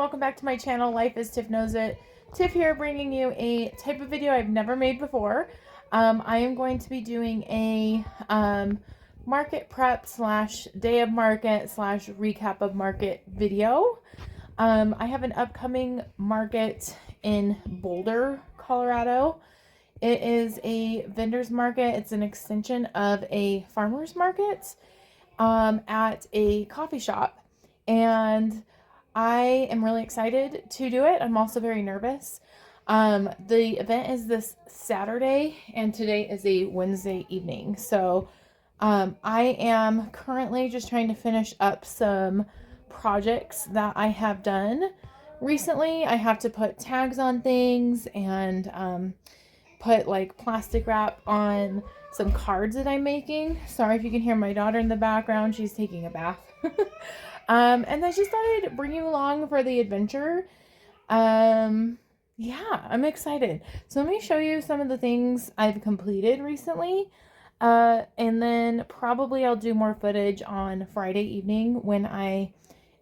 welcome back to my channel. Life is Tiff Knows It. Tiff here, bringing you a type of video I've never made before. I am going to be doing a market prep slash day of market slash recap of market video. I have an upcoming market in Boulder, Colorado. It is a vendor's market. It's an extension of a farmer's market at a coffee shop. And I am really excited to do it. I'm also very nervous. The event is this Saturday and today is a Wednesday evening. So I am currently just trying to finish up some projects that I have done recently. I have to put tags on things and put like plastic wrap on some cards that I'm making. Sorry if you can hear my daughter in the background. She's taking a bath. And I just thought I'd bring you along for the adventure. Yeah, I'm excited. So let me show you some of the things I've completed recently. And then probably I'll do more footage on Friday evening when I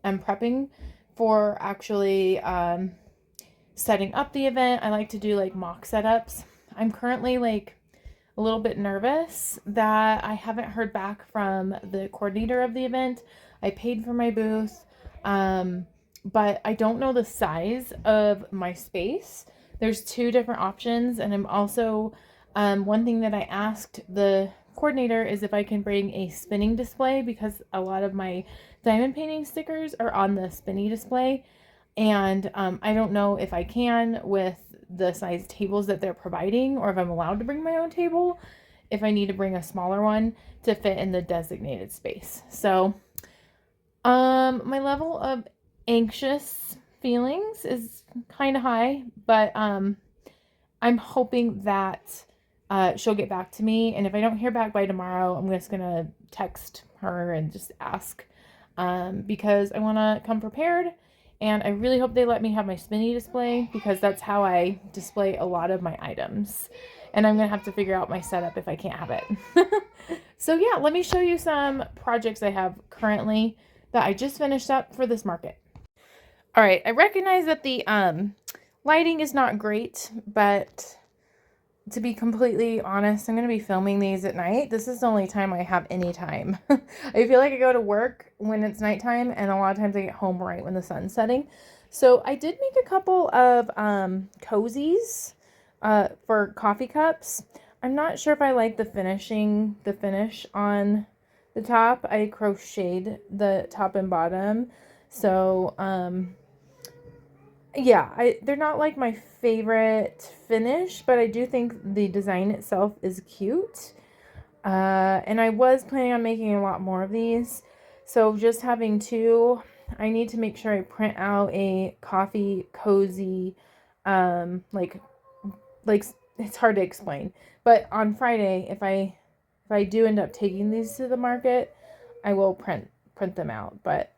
am prepping for actually setting up the event. I like to do like mock setups. I'm currently like a little bit nervous that I haven't heard back from the coordinator of the event. I paid for my booth, but I don't know the size of my space. There's two different options, and I'm also, one thing that I asked the coordinator is if I can bring a spinning display, because a lot of my diamond painting stickers are on the spinning display, and I don't know if I can with the size tables that they're providing, or if I'm allowed to bring my own table, if I need to bring a smaller one to fit in the designated space. So my level of anxious feelings is kind of high, but I'm hoping that she'll get back to me, and if I don't hear back by tomorrow, I'm just gonna text her and just ask, because I want to come prepared, and I really hope they let me have my spinny display, because that's how I display a lot of my items, and I'm gonna have to figure out my setup if I can't have it. So yeah, let me show you some projects I have currently that I just finished up for this market. All right, I recognize that the lighting is not great, but to be completely honest, I'm going to be filming these at night. This is the only time I have any time. I feel like I go to work when it's nighttime, and a lot of times I get home right when the sun's setting. So I did make a couple of cozies for coffee cups. I'm not sure if I like the finish on the top. I crocheted the top and bottom. So, yeah, they're not like my favorite finish, but I do think the design itself is cute. And I was planning on making a lot more of these. So just having two, I need to make sure I print out a coffee cozy, like it's hard to explain. But on Friday, if I do end up taking these to the market, I will print them out. But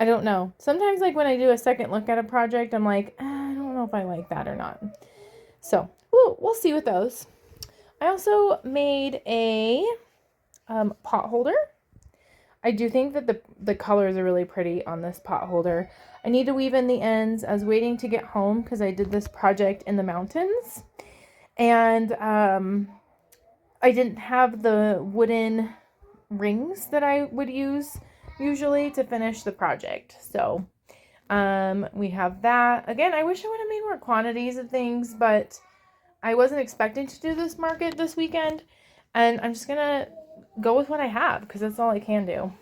I don't know. Sometimes, like, when I do a second look at a project, I'm like, I don't know if I like that or not. So we'll see with those. I also made a pot holder. I do think that the colors are really pretty on this pot holder. I need to weave in the ends. I was waiting to get home because I did this project in the mountains, and I didn't have the wooden rings that I would use usually to finish the project. So we have that. Again, I wish I would have made more quantities of things, but I wasn't expecting to do this market this weekend, and I'm just gonna go with what I have because that's all I can do.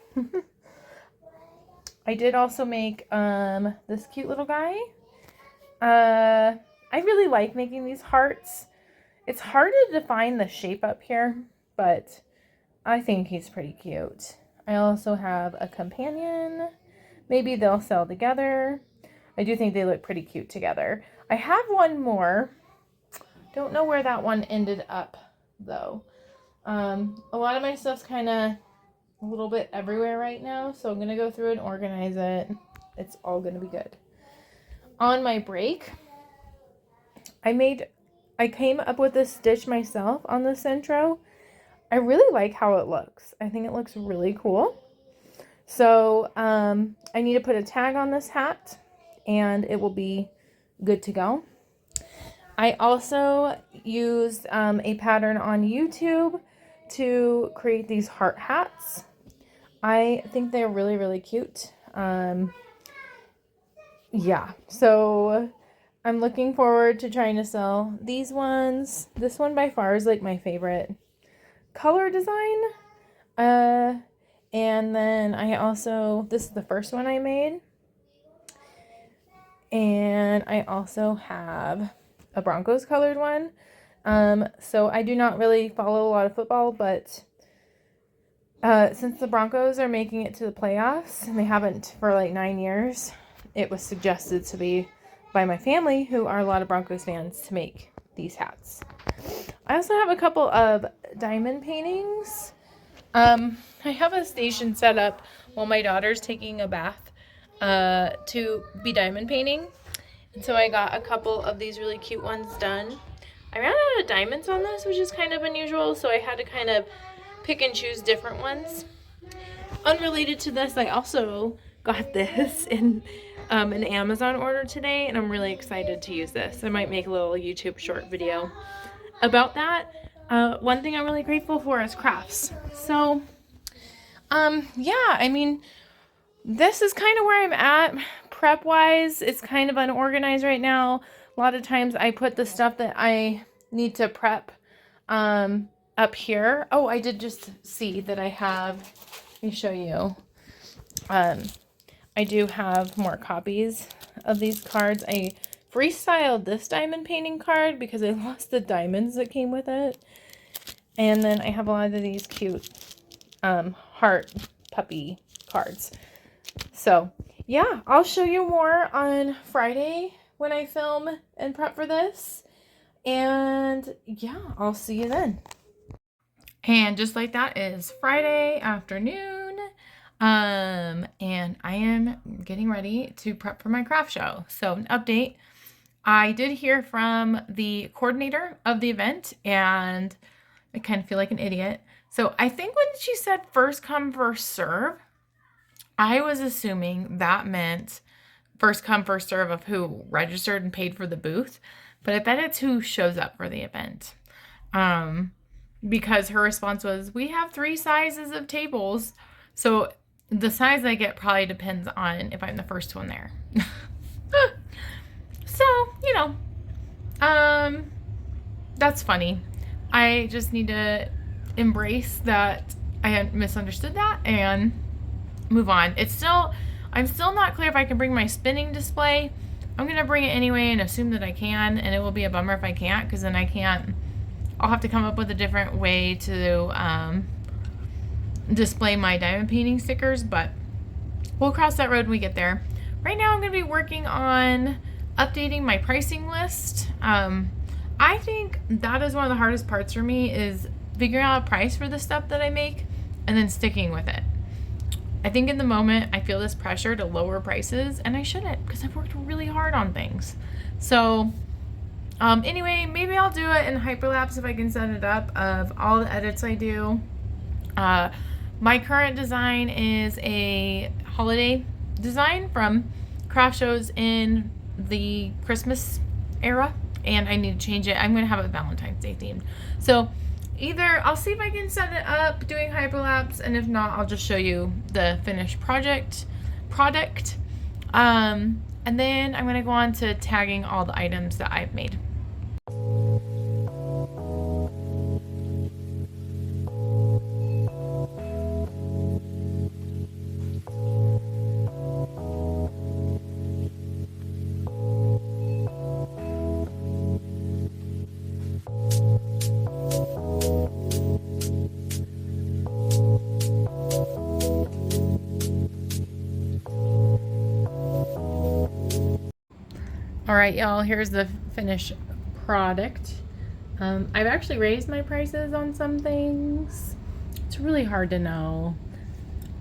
I did also make this cute little guy. I really like making these hearts. It's hard to define the shape up here, but I think he's pretty cute. I also have a companion. Maybe they'll sell together. I do think they look pretty cute together. I have one more. Don't know where that one ended up, though. A lot of my stuff's kind of a little bit everywhere right now, so I'm going to go through and organize it. It's all going to be good. On my break, I came up with this stitch myself on the Centro. I really like how it looks. I think it looks really cool. So I need to put a tag on this hat. and it will be good to go. I also used a pattern on YouTube to create these heart hats. I think they're really, really cute. Yeah, so I'm looking forward to trying to sell these ones. This one by far is like my favorite color design. And then I also, this is the first one I made. And I also have a Broncos colored one. So I do not really follow a lot of football, but since the Broncos are making it to the playoffs, and they haven't for like 9 years, it was suggested to me by my family, who are a lot of Broncos fans, to make these hats. I also have a couple of diamond paintings. I have a station set up while my daughter's taking a bath to be diamond painting. And so I got a couple of these really cute ones done. I ran out of diamonds on this, which is kind of unusual, so I had to kind of pick and choose different ones. Unrelated to this, I also got this in an Amazon order today, and I'm really excited to use this. I might make a little YouTube short video about that. One thing I'm really grateful for is crafts. So, yeah, I mean, this is kind of where I'm at prep-wise. It's kind of unorganized right now. A lot of times I put the stuff that I need to prep up here. Oh, I did just see that I have, let me show you. I do have more copies of these cards. I freestyled this diamond painting card because I lost the diamonds that came with it. And then I have a lot of these cute heart puppy cards. So yeah, I'll show you more on Friday when I film and prep for this. And yeah, I'll see you then. And just like that is Friday afternoon. And I am getting ready to prep for my craft show. So an update. I did hear from the coordinator of the event, and I kind of feel like an idiot. So I think when she said first come, first serve, I was assuming that meant first come, first serve of who registered and paid for the booth. But I bet it's who shows up for the event. Because her response was, we have 3 sizes of tables. So the size I get probably depends on if I'm the first one there. So, you know, that's funny. I just need to embrace that I had misunderstood that and move on. I'm still not clear if I can bring my spinning display. I'm going to bring it anyway and assume that I can, and it will be a bummer if I can't, because then I'll have to come up with a different way to display my diamond painting stickers, but we'll cross that road when we get there. Right now I'm going to be working on updating my pricing list. I think that is one of the hardest parts for me, is figuring out a price for the stuff that I make and then sticking with it. I think in the moment I feel this pressure to lower prices, and I shouldn't, because I've worked really hard on things. So anyway, maybe I'll do it in hyperlapse if I can set it up, of all the edits I do. My current design is a holiday design from craft shows in the Christmas era, and I need to change it. I'm going to have it Valentine's Day themed. So either I'll see if I can set it up doing hyperlapse, and if not, I'll just show you the finished product. And then I'm going to go on to tagging all the items that I've made. All right, y'all, here's the finished product. I've actually raised my prices on some things. It's really hard to know.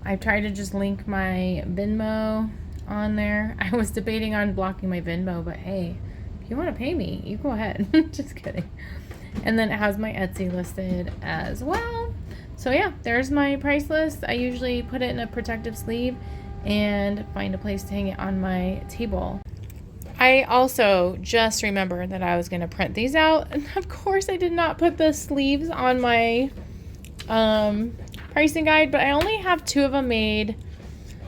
I've tried to just link my Venmo on there. I was debating on blocking my Venmo, but hey, if you want to pay me, you go ahead. Just kidding. And then it has my Etsy listed as well. So yeah, there's my price list. I usually put it in a protective sleeve and find a place to hang it on my table. I also just remembered that I was going to print these out. And of course I did not put the sleeves on my pricing guide, but I only have 2 of them made.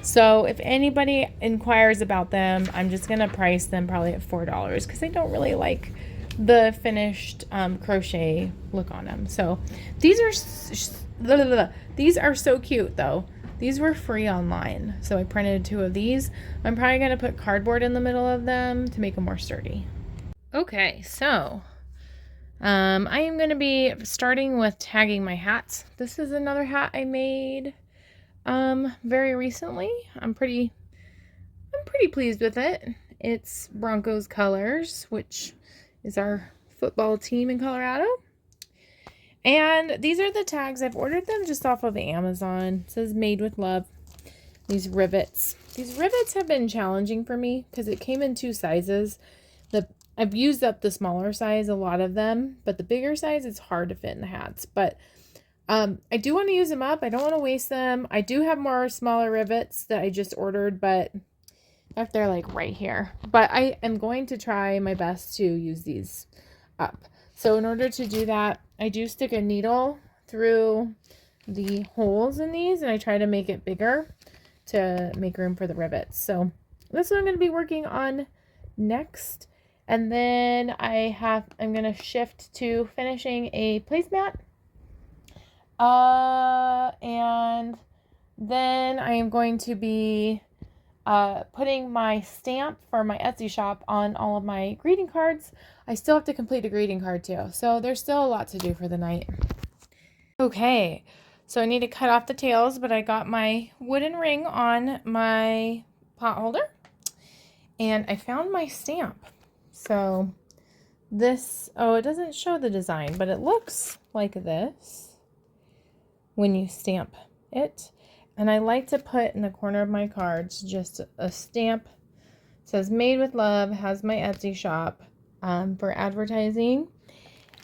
So if anybody inquires about them, I'm just going to price them probably at $4 because I don't really like the finished crochet look on them. So these are so cute though. These were free online, so I printed 2 of these. I'm probably going to put cardboard in the middle of them to make them more sturdy. Okay, so I am going to be starting with tagging my hats. This is another hat I made very recently. I'm pretty pleased with it. It's Broncos colors, which is our football team in Colorado. And these are the tags. I've ordered them just off of Amazon. It says made with love. These rivets. These rivets have been challenging for me because it came in 2 sizes. I've used up the smaller size, a lot of them, but the bigger size, it's hard to fit in the hats. But I do want to use them up. I don't want to waste them. I do have more smaller rivets that I just ordered, but if they're like right here. But I am going to try my best to use these up. So in order to do that, I do stick a needle through the holes in these and I try to make it bigger to make room for the rivets. So that's what I'm going to be working on next. And then I'm going to shift to finishing a placemat. And then I am going to be putting my stamp for my Etsy shop on all of my greeting cards. I still have to complete a greeting card too, so there's still a lot to do for the night. Okay, so I need to cut off the tails, but I got my wooden ring on my pot holder, and I found my stamp. So this, it doesn't show the design, but it looks like this when you stamp it. And I like to put in the corner of my cards just a stamp. It says made with love, has my Etsy shop for advertising.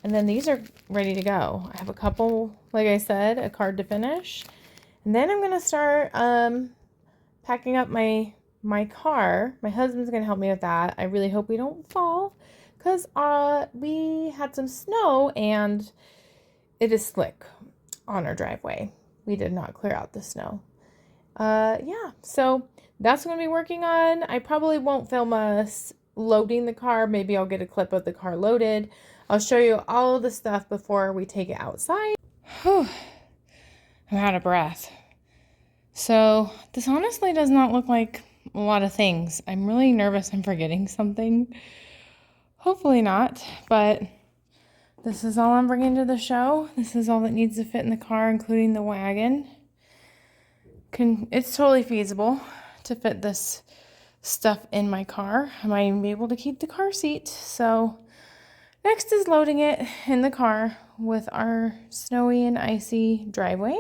And then these are ready to go. I have a couple, like I said, a card to finish. And then I'm going to start packing up my car. My husband's going to help me with that. I really hope we don't fall because we had some snow and it is slick on our driveway. We did not clear out the snow. Yeah, so that's what I'm going to be working on. I probably won't film us loading the car. Maybe I'll get a clip of the car loaded. I'll show you all of the stuff before we take it outside. Whew. I'm out of breath. So this honestly does not look like a lot of things. I'm really nervous I'm forgetting something. Hopefully not, but this is all I'm bringing to the show. This is all that needs to fit in the car, including the wagon. It's totally feasible to fit this stuff in my car. I might even be able to keep the car seat. So next is loading it in the car with our snowy and icy driveway.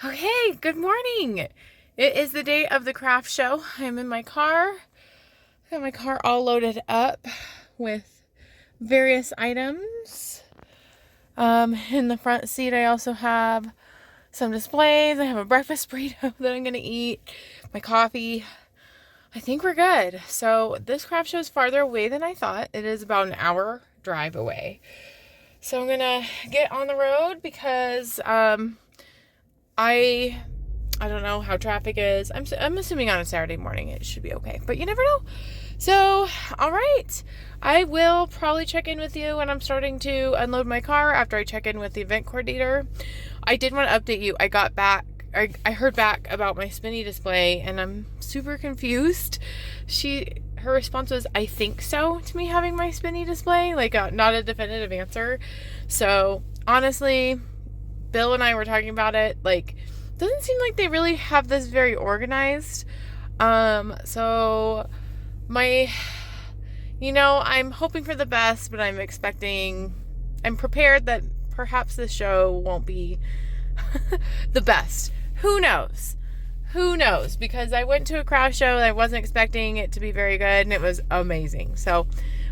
Okay, good morning. It is the day of the craft show. I'm in my car. I got my car all loaded up with various items. In the front seat, I also have some displays. I have a breakfast burrito that I'm going to eat, my coffee. I think we're good. So this craft show is farther away than I thought. It is about an hour drive away. So I'm going to get on the road because I don't know how traffic is. I'm assuming on a Saturday morning it should be okay, but you never know. So, all right. I will probably check in with you when I'm starting to unload my car after I check in with the event coordinator. I did want to update you. I heard back about my spinny display and I'm super confused. Her response was, I think so, to me having my spinny display, like not a definitive answer. So honestly, Bill and I were talking about it, like, doesn't seem like they really have this very organized. So I'm hoping for the best, but I'm prepared that perhaps the show won't be the best. Who knows? Because I went to a craft show and I wasn't expecting it to be very good and it was amazing. So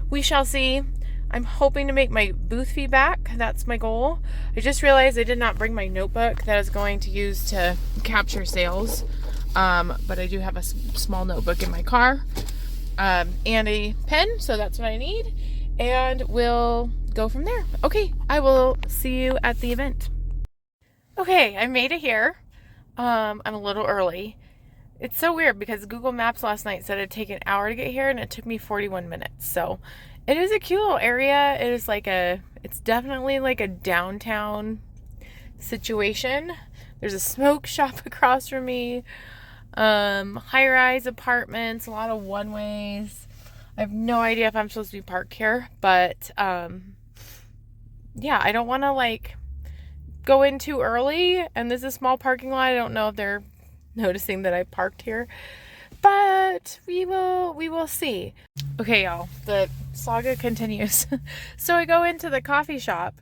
we shall see. I'm hoping to make my booth feedback. That's my goal. I just realized I did not bring my notebook that I was going to use to capture sales. But I do have a small notebook in my car. and a pen, so that's what I need, and we'll go from there. Okay, I will see you at the event. Okay, I made it here. I'm a little early. It's so weird because Google Maps last night said it'd take an hour to get here, and it took me 41 minutes. So it is a cute little area. It's definitely like a downtown situation. There's a smoke shop across from me. High-rise apartments, a lot of one-ways. I have no idea if I'm supposed to be parked here, but yeah, I don't want to like go in too early, and this is a small parking lot. I don't know if they're noticing that I parked here, but we will see. Okay, y'all, the saga continues. So I go into the coffee shop,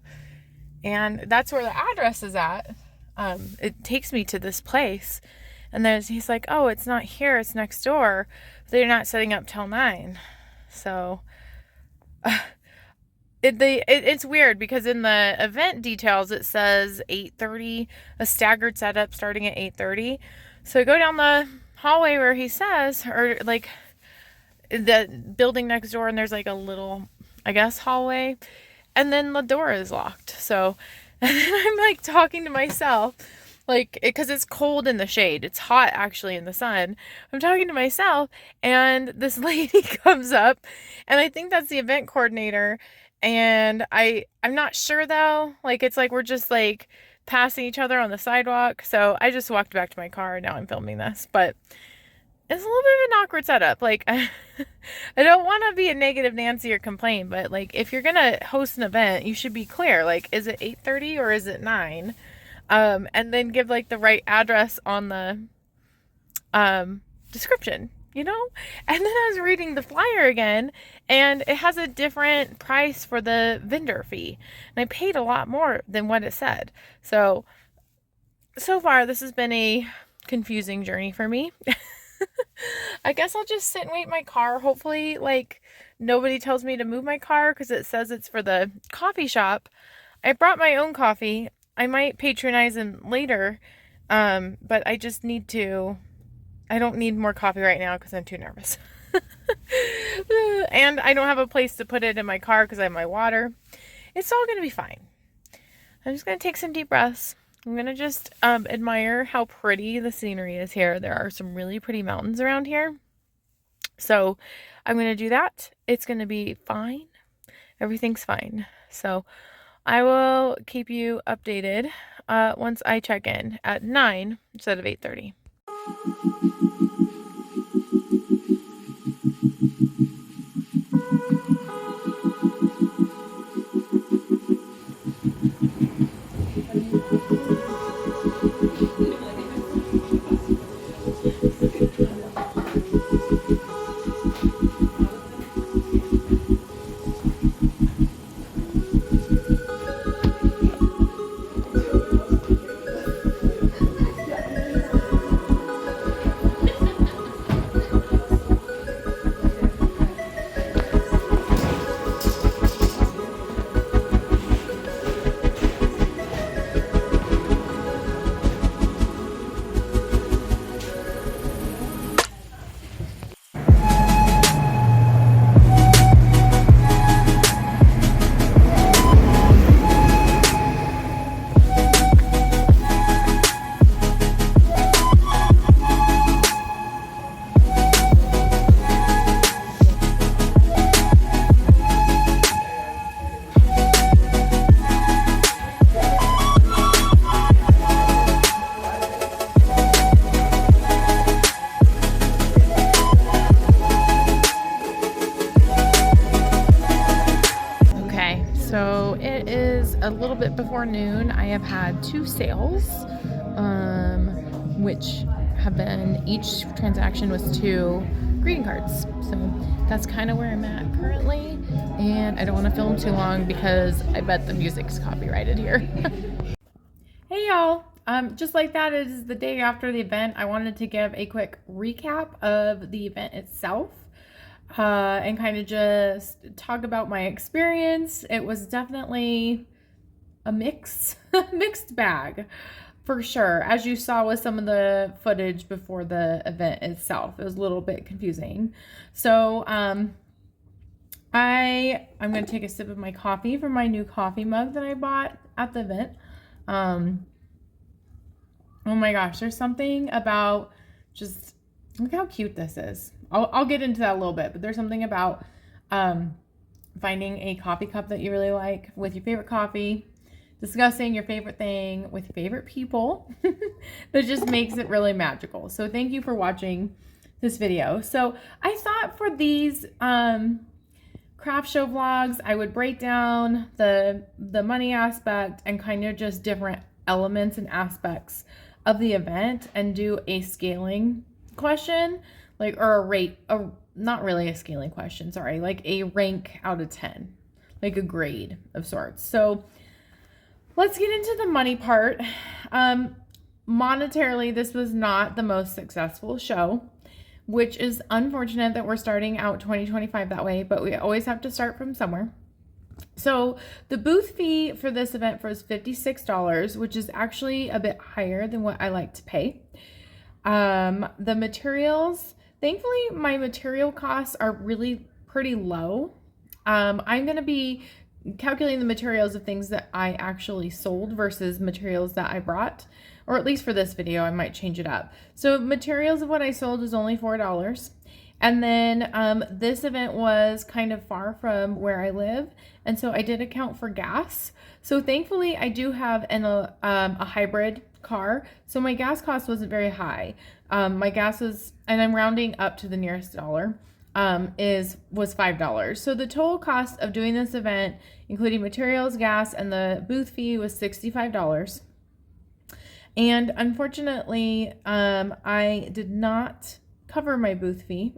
and that's where the address is at. It takes me to this place, and he's like, oh, it's not here, it's next door. They're not setting up till 9. So it's weird because in the event details it says 8:30, a staggered setup starting at 8:30. So I go down the hallway where he says, or like the building next door, and there's like a little, I guess, hallway, and then the door is locked. So and then I'm like talking to myself, like, because it's cold in the shade. It's hot actually in the sun. I'm talking to myself, and this lady comes up, and I think that's the event coordinator. And I'm not sure though. Like, it's like we're just like passing each other on the sidewalk. So I just walked back to my car, and now I'm filming this. But it's a little bit of an awkward setup. Like, I don't want to be a negative Nancy or complain, but like, if you're gonna host an event, you should be clear. Like, is it 8:30 or is it 9? And then give like the right address on the description, you know? And then I was reading the flyer again, and it has a different price for the vendor fee, and I paid a lot more than what it said. So far this has been a confusing journey for me. I guess I'll just sit and wait in my car. Hopefully, like, nobody tells me to move my car because it says it's for the coffee shop. I brought my own coffee. I might patronize him later, but I just need to. I don't need more coffee right now because I'm too nervous. And I don't have a place to put it in my car because I have my water. It's all going to be fine. I'm just going to take some deep breaths. I'm going to just admire how pretty the scenery is here. There are some really pretty mountains around here. So I'm going to do that. It's going to be fine. Everything's fine. So I will keep you updated once I check in at 9 instead of 8:30. So it is a little bit before noon. I have had 2 sales, which have been, each transaction was 2 greeting cards. So that's kind of where I'm at currently. And I don't want to film too long because I bet the music's copyrighted here. Hey y'all. Just like that, it is the day after the event. I wanted to give a quick recap of the event itself. And kind of just talk about my experience. It was definitely a mixed bag. for sure. As you saw with some of the footage before the event itself, it was a little bit confusing. So, I'm going to take a sip of my coffee from my new coffee mug that I bought at the event. Oh my gosh, there's something about just, look how cute this is. I'll get into that a little bit, but there's something about finding a coffee cup that you really like with your favorite coffee, discussing your favorite thing with your favorite people that just makes it really magical. So thank you for watching this video. So I thought for these craft show vlogs, I would break down the money aspect and kind of just different elements and aspects of the event and do a scaling question, like, or a rate, not really a scaling question, sorry, like a rank out of 10, like a grade of sorts. So let's get into the money part. Monetarily, this was not the most successful show, which is unfortunate that we're starting out 2025 that way, but we always have to start from somewhere. So the booth fee for this event was $56, which is actually a bit higher than what I like to pay. The materials, thankfully my material costs are really pretty low. I'm going to be calculating the materials of things that I actually sold versus materials that I brought, or at least for this video, I might change it up. So materials of what I sold is only $4. And then this event was kind of far from where I live, and so I did account for gas. So thankfully I do have a hybrid car, so my gas cost wasn't very high. My gas was, and I'm rounding up to the nearest dollar, was $5. So the total cost of doing this event, including materials, gas, and the booth fee, was $65. And unfortunately, I did not cover my booth fee.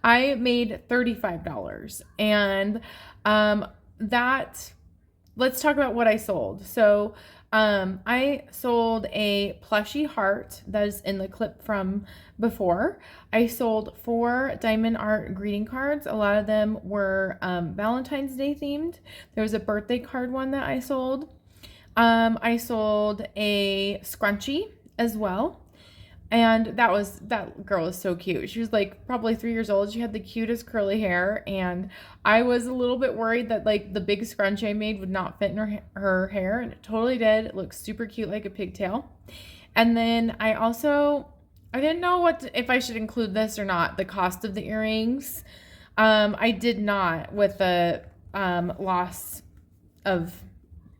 I made $35. And let's talk about what I sold. So I sold a plushie heart that is in the clip from before. I sold 4 diamond art greeting cards. A lot of them were Valentine's Day themed. There was a birthday card one that I sold. I sold a scrunchie as well. And that girl was so cute. She was like probably 3 years old. She had the cutest curly hair, and I was a little bit worried that like the big scrunchie I made would not fit in her hair, and it totally did. It looked super cute, like a pigtail. And then I didn't know if I should include this or not, the cost of the earrings. I did not, with the loss of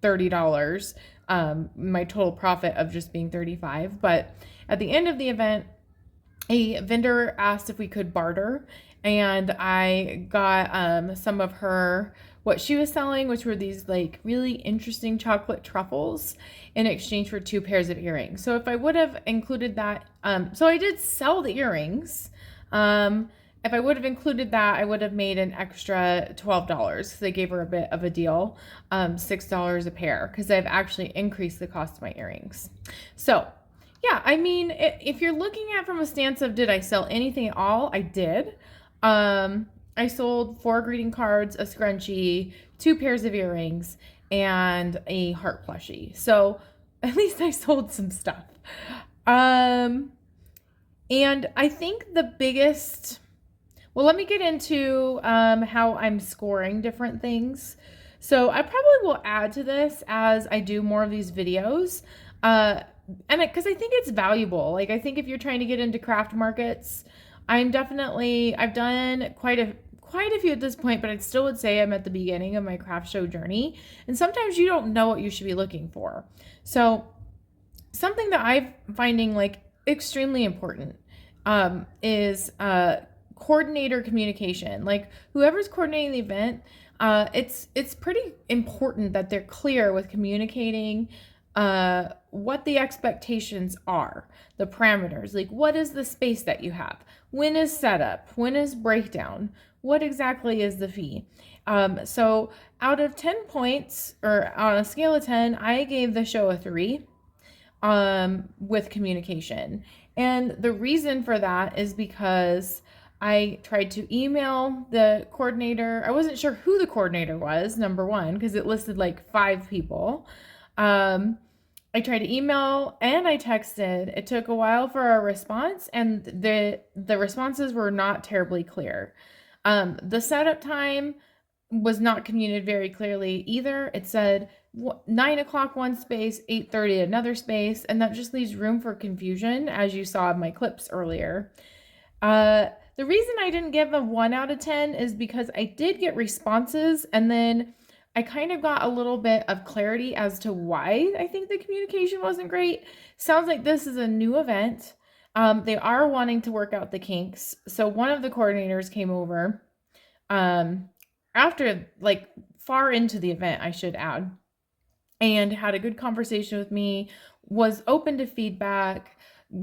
$30, my total profit of just being $35. But at the end of the event, a vendor asked if we could barter, and I got some of what she was selling, which were these like really interesting chocolate truffles, in exchange for 2 pairs of earrings. So if I would have included that, so I did sell the earrings. If I would have included that, I would have made an extra $12 because I gave her a bit of a deal, $6 a pair, because I've actually increased the cost of my earrings. So yeah, I mean, if you're looking at from a stance of did I sell anything at all, I did. I sold 4 greeting cards, a scrunchie, 2 pairs of earrings, and a heart plushie. So at least I sold some stuff. And I think the biggest, well, let me get into how I'm scoring different things. So I probably will add to this as I do more of these videos. And because I think it's valuable. Like, I think if you're trying to get into craft markets, I've done quite a few at this point, but I still would say I'm at the beginning of my craft show journey. And sometimes you don't know what you should be looking for. So something that I'm finding like extremely important is coordinator communication. Like, whoever's coordinating the event, it's pretty important that they're clear with communicating what the expectations are, the parameters, like what is the space that you have, when is setup, when is breakdown, what exactly is the fee. So out of 10 points, or on a scale of 10, I gave the show a 3 with communication. And the reason for that is because I tried to email the coordinator. I wasn't sure who the coordinator was, number one, because it listed like 5 people. I tried to email and I texted. It took a while for a response, and the responses were not terribly clear. The setup time was not communicated very clearly either. It said 9 o'clock one space, 8:30 another space, and that just leaves room for confusion, as you saw in my clips earlier. The reason I didn't give a 1 out of 10 is because I did get responses, and then I kind of got a little bit of clarity as to why I think the communication wasn't great. Sounds like this is a new event. They are wanting to work out the kinks. So one of the coordinators came over um, after, like, far into the event, I should add, and had a good conversation with me, was open to feedback,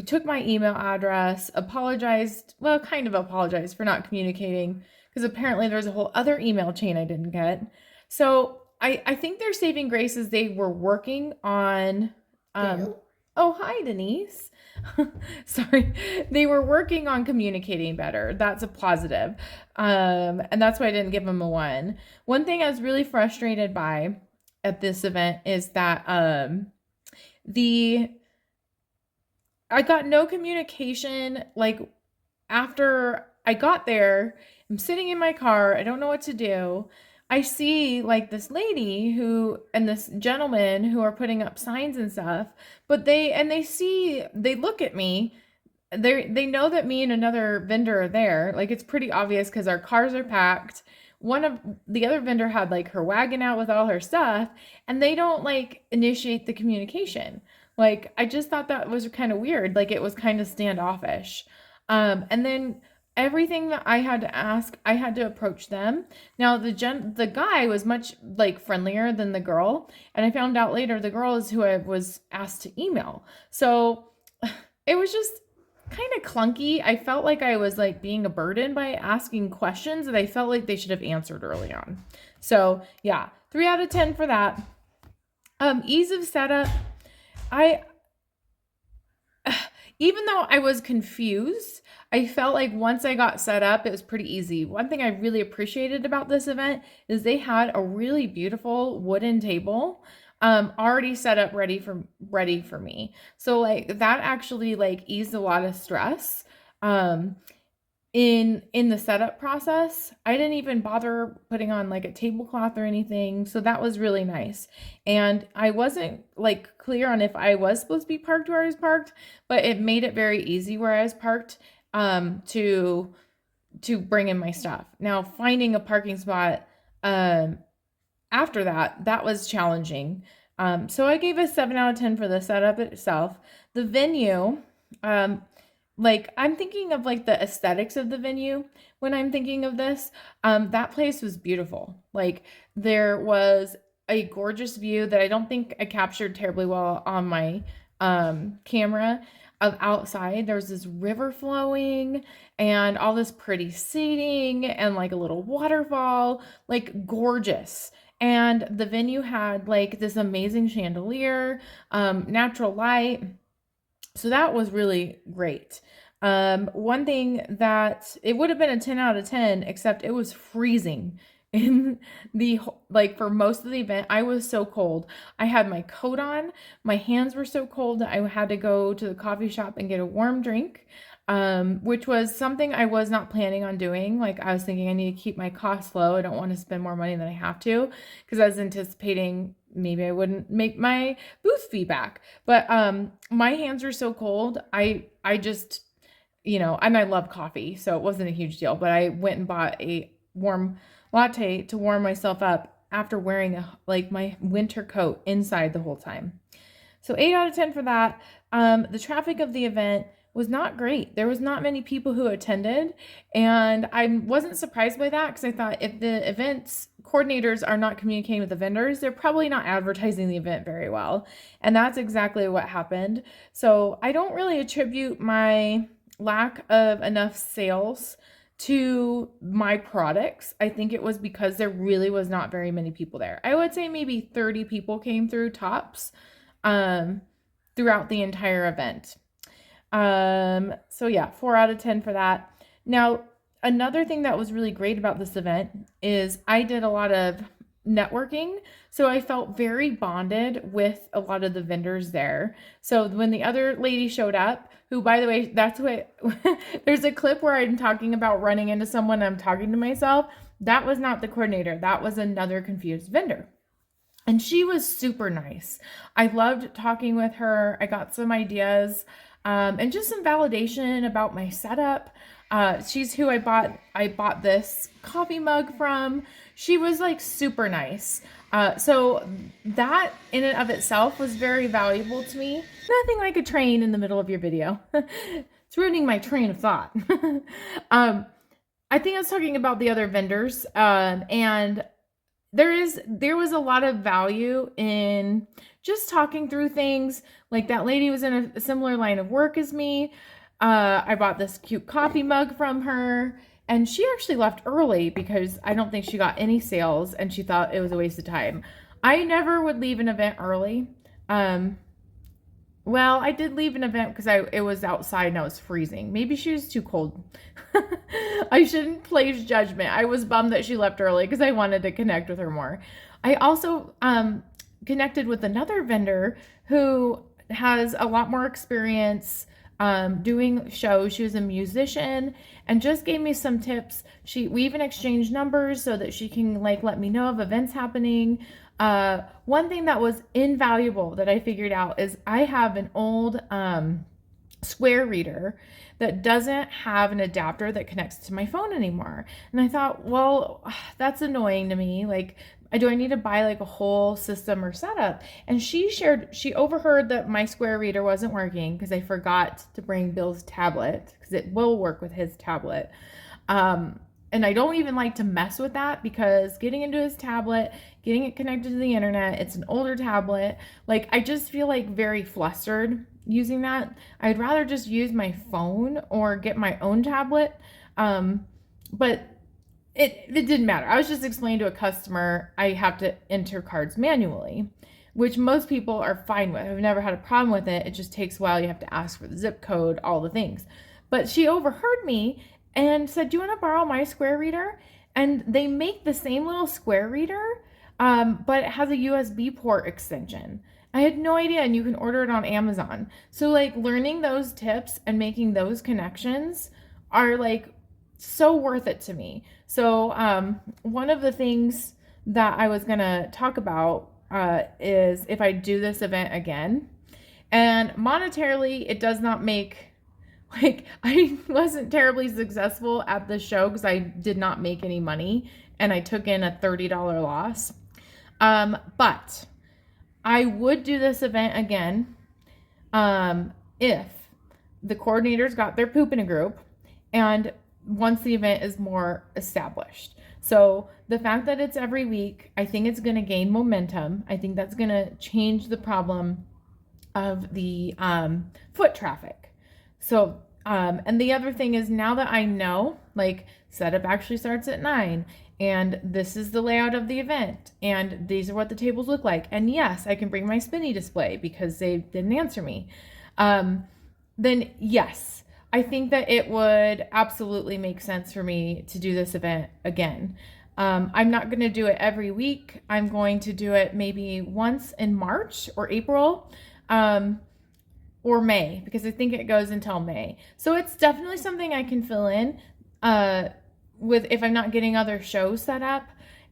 took my email address, apologized, well, kind of apologized for not communicating, because apparently there's a whole other email chain I didn't get. So I think their saving grace is they were working on, oh, hi, Denise. Sorry. They were working on communicating better. That's a positive. And that's why I didn't give them a 1. One thing I was really frustrated by at this event is that I got no communication. Like, after I got there, I'm sitting in my car, I don't know what to do. I see, like, this lady who and this gentleman who are putting up signs and stuff, but they look at me. They know that me and another vendor are there. Like, it's pretty obvious because our cars are packed. One of the other vendor had, like, her wagon out with all her stuff, and they don't, like, initiate the communication. Like, I just thought that was kind of weird. Like, it was kind of standoffish. And then everything that I had to ask, I had to approach them. Now, the guy was much, like, friendlier than the girl, and I found out later the girl is who I was asked to email. So it was just kind of clunky. I felt like I was, like, being a burden by asking questions that I felt like they should have answered early on. So yeah, 3 out of 10 for that. Ease of setup. I Even though I was confused, I felt like once I got set up, it was pretty easy. One thing I really appreciated about this event is they had a really beautiful wooden table already set up ready for me. So, like, that actually, like, eased a lot of stress. In the setup process. I didn't even bother putting on, like, a tablecloth or anything, so that was really nice. And I wasn't, like, clear on if I was supposed to be parked where I was parked, but it made it very easy where I was parked to bring in my stuff. Now, finding a parking spot after that was challenging. So I gave a 7 out of 10 for the setup itself. The venue, like, I'm thinking of, like, the aesthetics of the venue when I'm thinking of this. That place was beautiful. Like, there was a gorgeous view that I don't think I captured terribly well on my camera of outside. There's this river flowing and all this pretty seating and, like, a little waterfall, like, gorgeous. And the venue had, like, this amazing chandelier, natural light. So that was really great. One thing that it would have been a 10 out of 10, except it was freezing in like, for most of the event. I was so cold. I had my coat on. My hands were so cold that I had to go to the coffee shop and get a warm drink, which was something I was not planning on doing. Like, I was thinking I need to keep my costs low. I don't want to spend more money than I have to, because I was anticipating maybe I wouldn't make my booth fee back. But my hands are so cold. I just, and I love coffee, so it wasn't a huge deal. But I went and bought a warm latte to warm myself up after wearing my winter coat inside the whole time. So 8 out of 10 for that. The traffic of the event was not great. There was not many people who attended, and I wasn't surprised by that, because I thought if the events coordinators are not communicating with the vendors, they're probably not advertising the event very well. And that's exactly what happened. So I don't really attribute my lack of enough sales to my products. I think it was because there really was not very many people there. I would say maybe 30 people came through tops throughout the entire event. So yeah, 4 out of 10 for that. Now, another thing that was really great about this event is I did a lot of networking. So I felt very bonded with a lot of the vendors there. So when the other lady showed up, who, by the way, that's what, there's a clip where I'm talking about running into someone, I'm talking to myself. That was not the coordinator. That was another confused vendor. And she was super nice. I loved talking with her. I got some ideas and just some validation about my setup. She's who I bought this coffee mug from. She was like super nice. So that in and of itself was very valuable to me. Nothing like a train in the middle of your video. It's ruining my train of thought. I think I was talking about the other vendors, and there was a lot of value in just talking through things. Like that lady was in a similar line of work as me. I bought this cute coffee mug from her, and she actually left early because I don't think she got any sales and she thought it was a waste of time. I never would leave an event early. Well, I did leave an event because it was outside and I was freezing. Maybe she was too cold. I shouldn't place judgment. I was bummed that she left early because I wanted to connect with her more. I also connected with another vendor who has a lot more experience doing shows. She was a musician and just gave me some tips. We even exchanged numbers so that she can like let me know of events happening. One thing that was invaluable that I figured out is I have an old Square reader that doesn't have an adapter that connects to my phone anymore. And I thought, well, that's annoying to me. Like, do I need to buy like a whole system or setup? And she overheard that my Square reader wasn't working because I forgot to bring Bill's tablet because it will work with his tablet. And I don't even like to mess with that because getting into his tablet, getting it connected to the internet, it's an older tablet. Like, I just feel like very flustered using that. I'd rather just use my phone or get my own tablet. But it didn't matter. I was just explaining to a customer I have to enter cards manually, which most people are fine with. I've never had a problem with it. It just takes a while. You have to ask for the zip code, all the things. But she overheard me and said, do you want to borrow my Square reader? And they make the same little Square reader, but it has a USB port extension. I had no idea, and you can order it on Amazon. So like learning those tips and making those connections are like so worth it to me. So one of the things that I was gonna talk about is if I do this event again, and monetarily it does not make, like, I wasn't terribly successful at the show because I did not make any money and I took in a $30 loss. But I would do this event again if the coordinators got their poop in a group and once the event is more established. So the fact that it's every week, I think it's going to gain momentum. I think that's going to change the problem of the foot traffic. So, and the other thing is now that I know, like, setup actually starts at 9 and this is the layout of the event and these are what the tables look like. And yes, I can bring my spinny display because they didn't answer me. Then yes, I think that it would absolutely make sense for me to do this event again. I'm not going to do it every week. I'm going to do it maybe once in March or April. Or May, because I think it goes until May. So it's definitely something I can fill in with if I'm not getting other shows set up.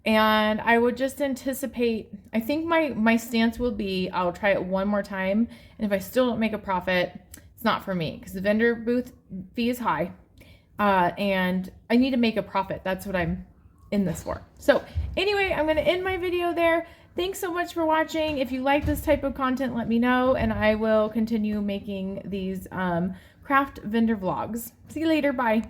And I would just anticipate, I think my stance will be, I'll try it one more time. And if I still don't make a profit, it's not for me because the vendor booth fee is high. And I need to make a profit. That's what I'm in this for. So anyway, I'm going to end my video there. Thanks so much for watching. If you like this type of content, let me know, and I will continue making these craft vendor vlogs. See you later. Bye.